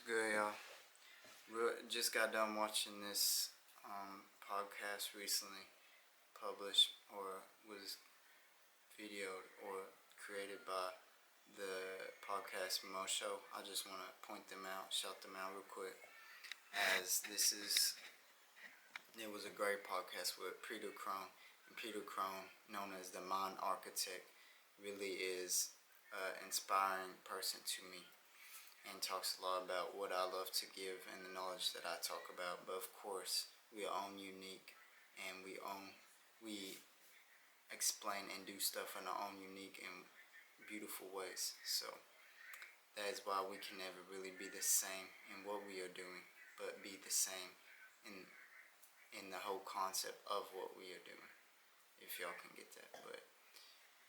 Good, y'all. We just got done watching this podcast recently published or was videoed or created by the podcast Mo Show. I just want to point them out, shout them out real quick, as it was a great podcast with Peter Crone. And Peter Crone, known as the Mind Architect, really is an inspiring person to me, and talks a lot about what I love to give and the knowledge that I talk about. But of course, we are own unique, and we explain and do stuff in our own unique and beautiful ways. So that is why we can never really be the same in what we are doing, but be the same in the whole concept of what we are doing, if y'all can get that. But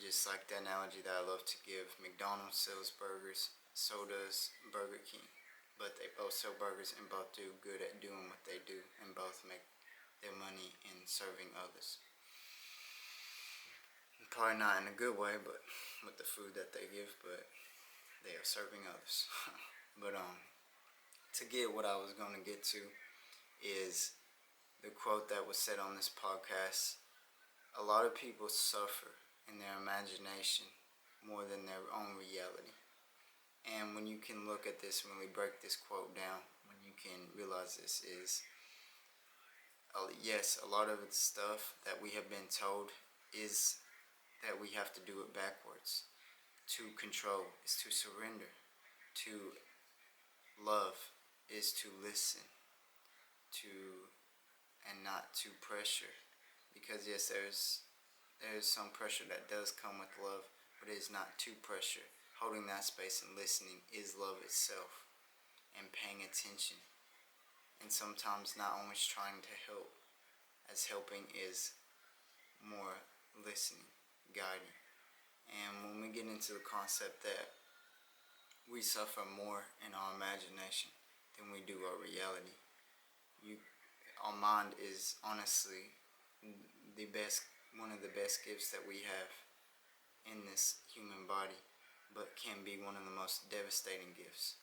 just like the analogy that I love to give, McDonald's sells burgers, so does Burger King. But they both sell burgers and both do good at doing what they do, and both make their money in serving others. Probably not in a good way, but with the food that they give, but they are serving others. But to get what I was going to get to is the quote that was said on this podcast. A lot of people suffer in their imagination more than their own reality. And when you can look at this and really break this quote down, when you can realize this is, yes, a lot of the stuff that we have been told is that we have to do it backwards. To control is to surrender. To love is to listen. And not to pressure. Because yes, there's some pressure that does come with love, but it is not too pressure. Holding that space and listening is love itself, and paying attention, and sometimes not always trying to help, as helping is more listening, guiding. And when we get into the concept that we suffer more in our imagination than we do our reality, our mind is honestly one of the best gifts that we have in this human body, but can be one of the most devastating gifts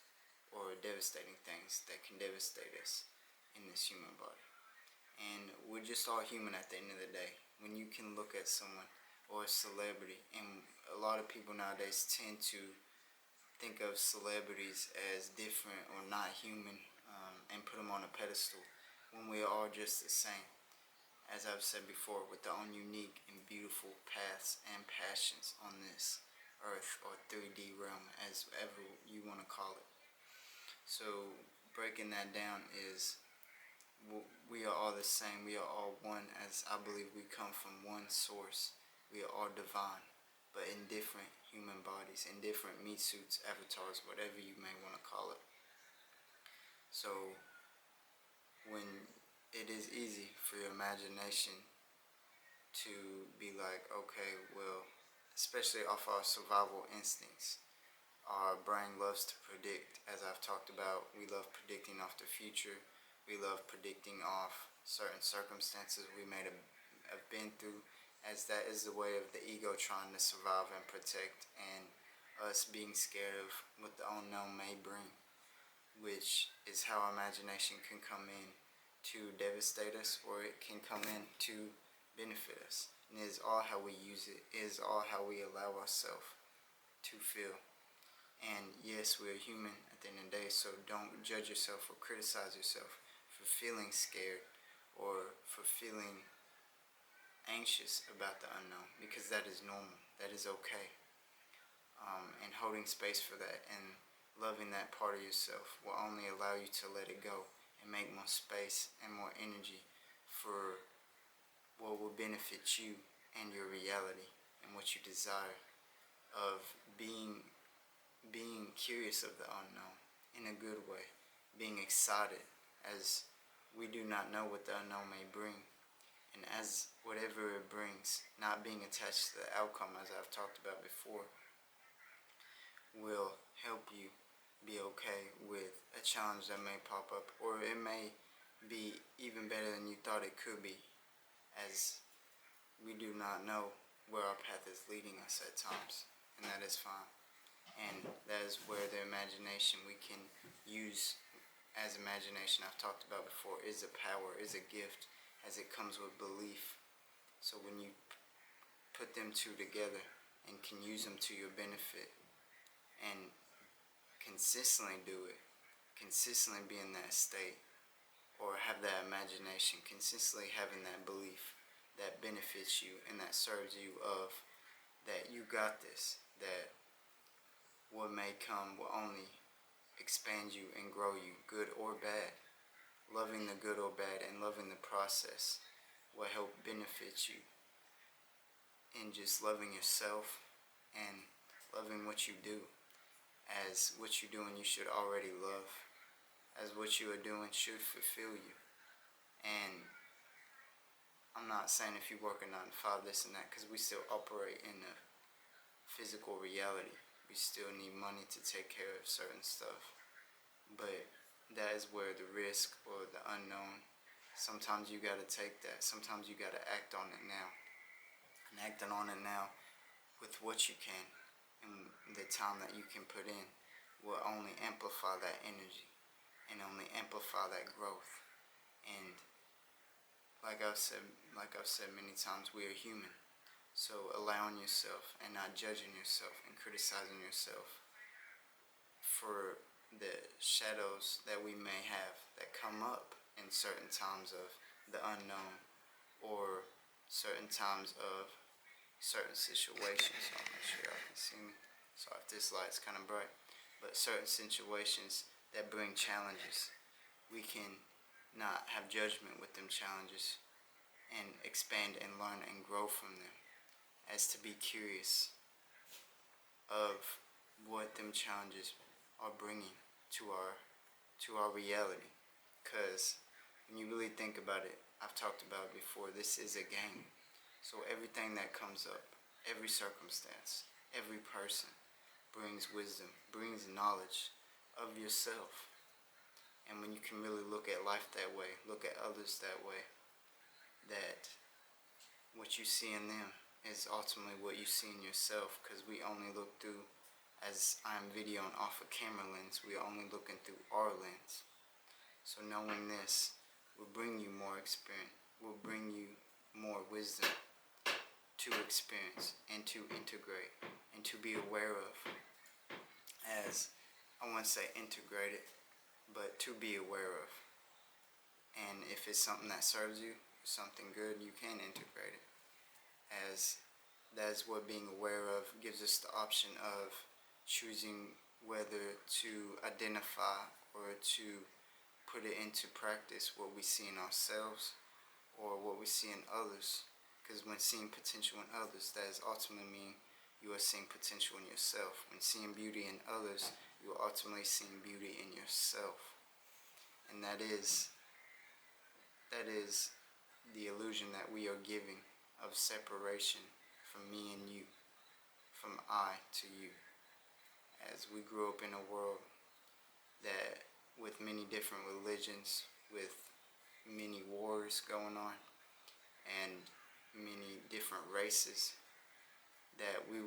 or devastating things that can devastate us in this human body. And we're just all human at the end of the day. When you can look at someone or a celebrity, and a lot of people nowadays tend to think of celebrities as different or not human, and put them on a pedestal, when we are all just the same. As I've said before, with our own unique and beautiful paths and passions on this earth, or 3D realm, as ever you want to call it. So breaking that down is, we are all the same. We are all one, as I believe we come from one source. We are all divine, but in different human bodies, in different meat suits, avatars, whatever you may want to call it. So when it is easy for your imagination to be like, okay, well, especially off our survival instincts, our brain loves to predict. As I've talked about, we love predicting off the future. We love predicting off certain circumstances we may have been through, as that is the way of the ego trying to survive and protect, and us being scared of what the unknown may bring, which is how our imagination can come in to devastate us, or it can come in to benefit us. And it is all how we use it. It is all how we allow ourselves to feel. And yes, we're human at the end of the day, so don't judge yourself or criticize yourself for feeling scared or for feeling anxious about the unknown, because that is normal. That is okay. And holding space for that and loving that part of yourself will only allow you to let it go and make more space and more energy for what will benefit you and your reality and what you desire, of being curious of the unknown in a good way, being excited, as we do not know what the unknown may bring, and as whatever it brings, not being attached to the outcome, as I've talked about before, will help you be okay with a challenge that may pop up, or it may be even better than you thought it could be, as we do not know where our path is leading us at times, and that is fine. And that is where the imagination we can use as imagination, I've talked about before, is a power, is a gift, as it comes with belief. So when you put them two together and can use them to your benefit and consistently do it, consistently be in that state, or have that imagination, consistently having that belief that benefits you and that serves you of that you got this, that what may come will only expand you and grow you, good or bad. Loving the good or bad and loving the process will help benefit you in just loving yourself and loving what you do, as what you're doing you should already love, as what you are doing should fulfill you. And I'm not saying if you work a 9 to 5 this and that, because we still operate in a physical reality. We still need money to take care of certain stuff, but that is where the risk or the unknown, sometimes you gotta take that, sometimes you gotta act on it now, and acting on it now with what you can and the time that you can put in will only amplify that energy and only amplify that growth. And like I've said many times, we are human. So allowing yourself and not judging yourself and criticizing yourself for the shadows that we may have that come up in certain times of the unknown or certain times of certain situations. So I'll make sure y'all can see me. Sorry if this light's kind of bright. But certain situations that bring challenges, we can not have judgment with them challenges and expand and learn and grow from them, as to be curious of what them challenges are bringing to our reality. Because when you really think about it, I've talked about it before, this is a game. So everything that comes up, every circumstance, every person brings wisdom, brings knowledge of yourself. And when you can really look at life that way, look at others that way, that what you see in them is ultimately what you see in yourself, because we only look through, as I'm videoing off a camera lens, we are only looking through our lens. So knowing this will bring you more experience, will bring you more wisdom to experience and to integrate and to be aware of, as I won't say integrate it, but to be aware of. And if it's something that serves you, something good, you can integrate it, as that's what being aware of gives us the option of choosing whether to identify or to put it into practice what we see in ourselves or what we see in others. Because when seeing potential in others, that is ultimately mean you are seeing potential in yourself. When seeing beauty in others, you are ultimately seeing beauty in yourself. And that is the illusion that we are giving of separation from me and you, from I to you. As we grew up in a world that with many different religions, with many wars going on, and many different races, that we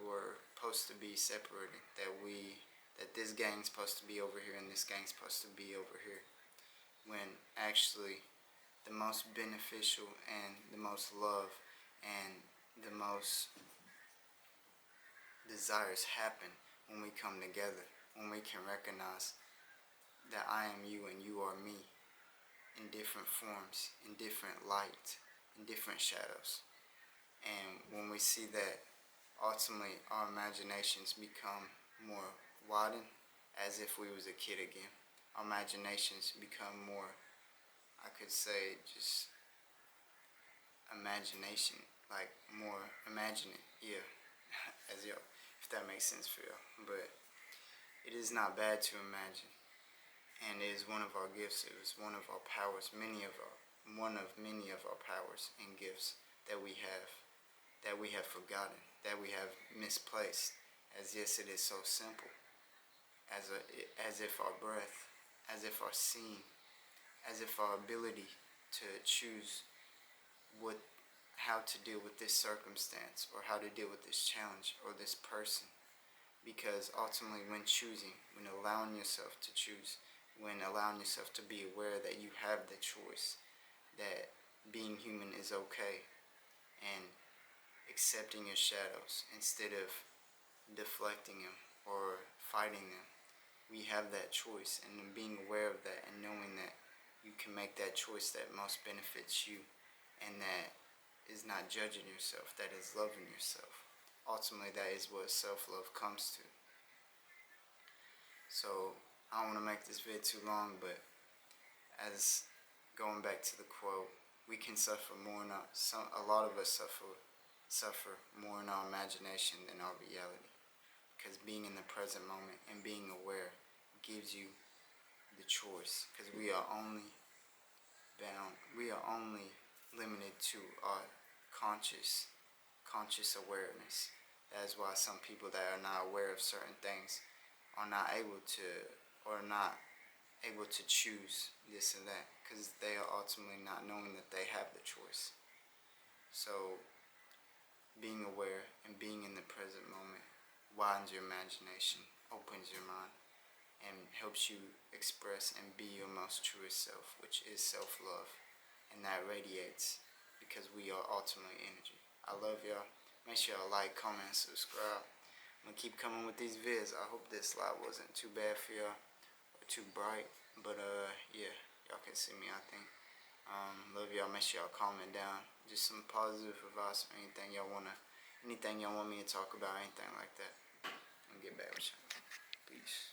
were supposed to be separated, that this gang's supposed to be over here and this gang's supposed to be over here, when actually the most beneficial and the most love and the most desires happen when we come together, when we can recognize that I am you and you are me, in different forms, in different light, in different shadows. And when we see that, ultimately our imaginations become more widened, as if we was a kid again. Our imaginations become more, I could say, just imagination, like more imagining, yeah, as y'all, if that makes sense for y'all. But it is not bad to imagine, and it is one of our gifts. It is one of our powers, one of many of our powers and gifts that we have forgotten, that we have misplaced. As yes, it is so simple, as if our breath, as if our seeing, as if our ability to choose how to deal with this circumstance or how to deal with this challenge or this person Because ultimately, when choosing, when allowing yourself to choose, when allowing yourself to be aware that you have the choice, that being human is okay, and accepting your shadows instead of deflecting them or fighting them, we have that choice. And being aware of that and knowing that you can make that choice that most benefits you and that is not judging yourself, that is loving yourself. Ultimately, that is what self-love comes to. So I don't want to make this video too long, but as going back to the quote, we can suffer more in a lot of us suffer more in our imagination than our reality. Because being in the present moment and being aware gives you the choice. Because we are only limited to our conscious awareness. That is why some people that are not aware of certain things are not able to choose this and that, because they are ultimately not knowing that they have the choice. So being aware and being in the present moment widens your imagination, opens your mind, and helps you express and be your most truest self, which is self-love. And that radiates because we are ultimately energy. I love y'all. Make sure y'all like, comment, and subscribe. I'm going to keep coming with these vids. I hope this light wasn't too bad for y'all or too bright. But yeah, y'all can see me, I think. Love y'all. Make sure y'all comment down just some positive advice or anything y'all want me to talk about, anything like that. I'll get back with y'all. Peace.